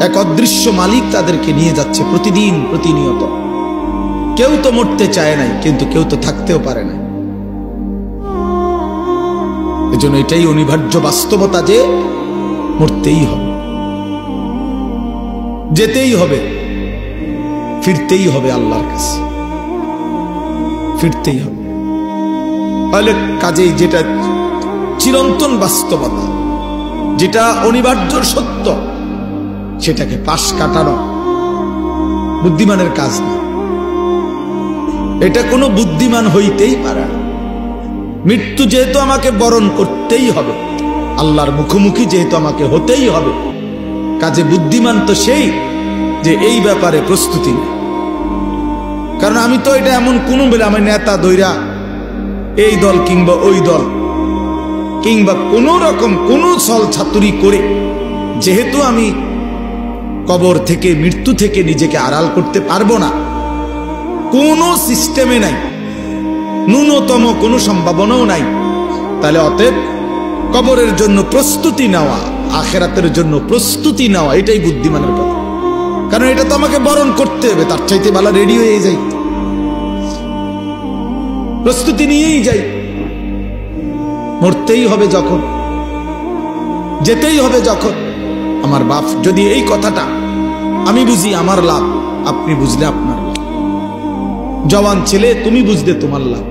এক অদৃশ্য মালিক তাদেরকে নিয়ে যাচ্ছে প্রতিদিন প্রতিনিয়ত। কেউ তো মরতে চায় নাই, কিন্তু কেউ তো থাকতেও পারে না। এজন্য এটাই অনিবার্য বাস্তবতা যে মরতেই হবে, যেতেই হবে, ফিরতেই হবে আল্লাহর কাছে, ফিরতেই হবে। তাহলে কাজেই যেটা চিরন্তন বাস্তবতা, যেটা অনিবার্য সত্য, সেটাকে পাশ কাটানো বুদ্ধিমানের কাজ না। এটা কোনো বুদ্ধিমান হইতেই পারে না। মৃত্যু যেহেতু আমাকে বরণ করতেই হবে, আল্লাহর মুখোমুখি যেহেতু আমাকে হতেই হবে, কাজে বুদ্ধিমান তো সেই যে এই ব্যাপারে প্রস্তুতি নেই। কারণ আমি তো এটা এমন কোনো বেলা আমি নেতা দৈরা এই দল কিংবা ওই দল কিংবা কোন রকম কোন ছল ছাতুরি করে যেহেতু আমি কবর থেকে, মৃত্যু থেকে নিজেকে আড়াল করতে পারবো না, কোনো সিস্টেমে নাই, ন্যূনতম কোনো সম্ভাবনাও নাই, তাহলে অতএব কবরের জন্য প্রস্তুতি নেওয়া, আখিরাতের জন্য প্রস্তুতি নেওয়া, এটাই বুদ্ধিমানের কথা। কারণ এটা তো আমাকে বরণ করতে হবে, তার চাইতে ভালো রেডি হয়ে যাই, প্রস্তুতি নিয়েই যাই। মরতেই হবে যখন, যেতেই হবে যখন। আমার বাপ যদি এই কথাটা আমি বুঝি আমার লাভ, আপনি বুঝলে আপনার লাভ। জওয়ান ছেলে তুমি বুঝলে তোমার লাভ।